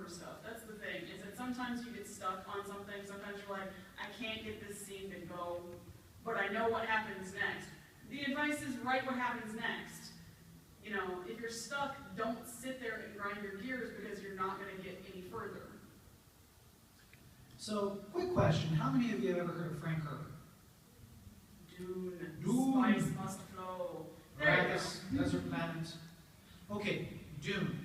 stuff. That's the thing, is that sometimes you get stuck on something, sometimes you're like, I can't get this scene to go, but I know what happens next. The advice is write what happens next. You know, if you're stuck, don't sit there and grind your gears because you're not going to get any further. So, quick question. How many of you have ever heard of Frank Herbert? Dune. Dune. Spice must flow. Arrakis, Desert Planet. Okay, Dune.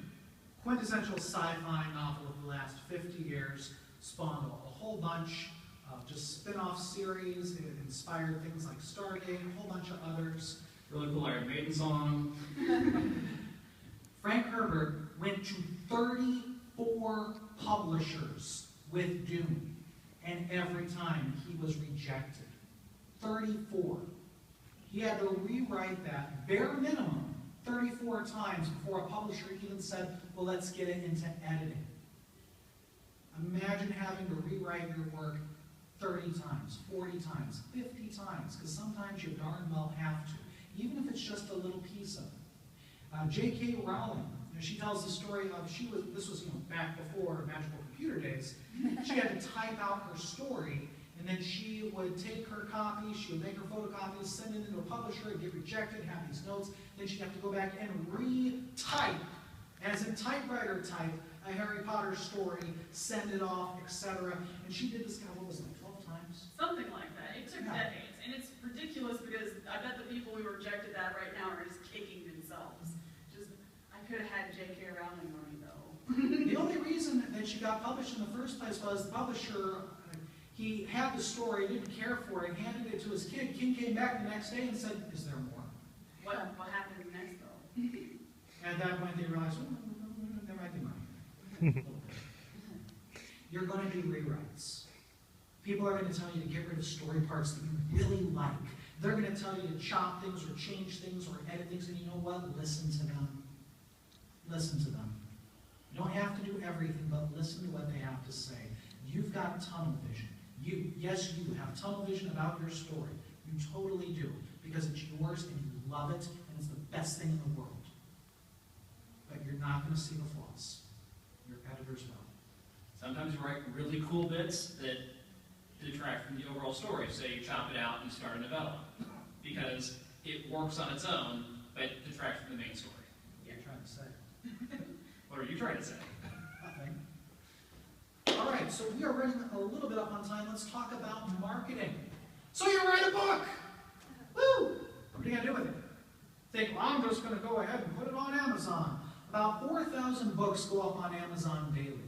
Quintessential sci-fi novel of the last 50 years. Spawned a whole bunch of just spin-off series. It inspired things like Stargate, a whole bunch of others. Really cool Iron Maiden song. Frank Herbert went to 34 publishers with Dune, and every time he was rejected. 34. He had to rewrite that, bare minimum, 34 times before a publisher even said, well, let's get it into editing. Imagine having to rewrite your work 30 times, 40 times, 50 times, because sometimes you darn well have to, even if it's just a little piece of it. J.K. Rowling, she tells the story of, this was back before magical computer days, she had to type out her story, and then she would take her copy, she would make her photocopies, send it into a publisher, and get rejected, have these notes, then she'd have to go back and re-type, as in typewriter type, a Harry Potter story, send it off, etc. And she did this what was it, 12 times? Something like that. It took decades. And it's ridiculous because I bet the people who rejected that right now are just kicking themselves. I could have had J.K. Rowling money, though. The only reason that she got published in the first place was the publisher, he had the story, didn't care for it, handed it to his kid. Kid came back the next day and said, is there more? What happened next, though? At that point, they realized, there might be money. You're going to do rewrites. People are going to tell you to get rid of story parts that you really like. They're going to tell you to chop things or change things or edit things, and you know what? Listen to them. Listen to them. You don't have to do everything, but listen to what they have to say. You've got tunnel vision. Yes, you have tunnel vision about your story. You totally do, because it's yours and you love it, and it's the best thing in the world. But you're not going to see the flaws. Your editors will. Sometimes you write really cool bits that detract from the overall story. Say you chop it out and start a novella, because it works on its own, but detracts from the main story. What are you trying to say? What are you trying to say? Nothing. All right, so we are running a little bit up on time. Let's talk about marketing. So you write a book. Woo! What are you going to do with it? Think, well, I'm just going to go ahead and put it on Amazon. About 4,000 books go up on Amazon daily.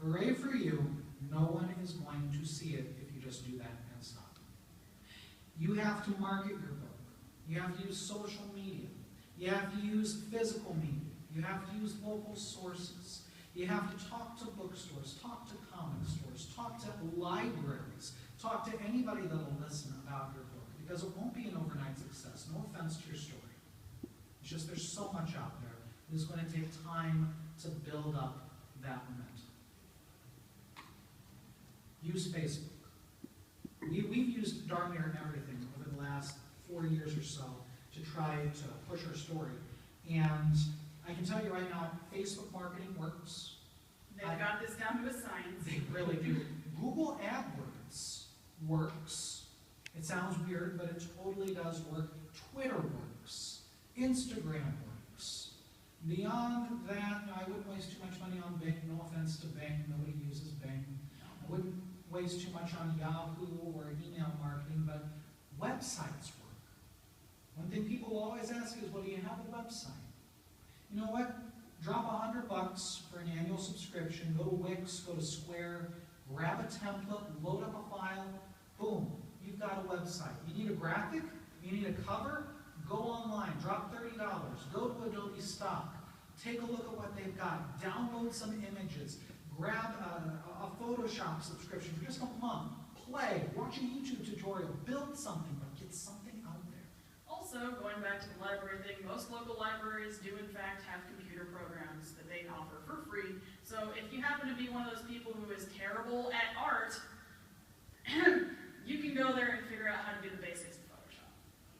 Hooray for you. No one is going to see it if you just do that and stop. You have to market your book. You have to use social media. You have to use physical media. You have to use local sources. You have to talk to bookstores, talk to comic stores, talk to libraries, talk to anybody that will listen about your book, because it won't be an overnight success. No offense to your story. It's just there's so much out there. It's going to take time to build up that momentum. Use Facebook. We've used darn near everything over the last 4 years or so to try to push our story. And I can tell you right now, Facebook marketing works. They've got this down to a science. They really do. Google AdWords works. It sounds weird, but it totally does work. Twitter works. Instagram works. Beyond that, I wouldn't waste too much money on Bing. No offense to Bing. Nobody uses Bing. I wouldn't waste too much on Yahoo or email marketing, but websites work. One thing people will always ask is, well, do you have a website? You know what? Drop $100 for an annual subscription, go to Wix, go to Square, grab a template, load up a file, boom, you've got a website. You need a graphic? You need a cover? Go online, drop $30, go to Adobe Stock, take a look at what they've got, download some images, grab a Photoshop subscription for just a month, play, watch a YouTube tutorial, build something, but get something out there. Also, going back to the library thing, most local libraries do in fact have computer programs that they offer for free. So if you happen to be one of those people who is terrible at art, you can go there and figure out how to do the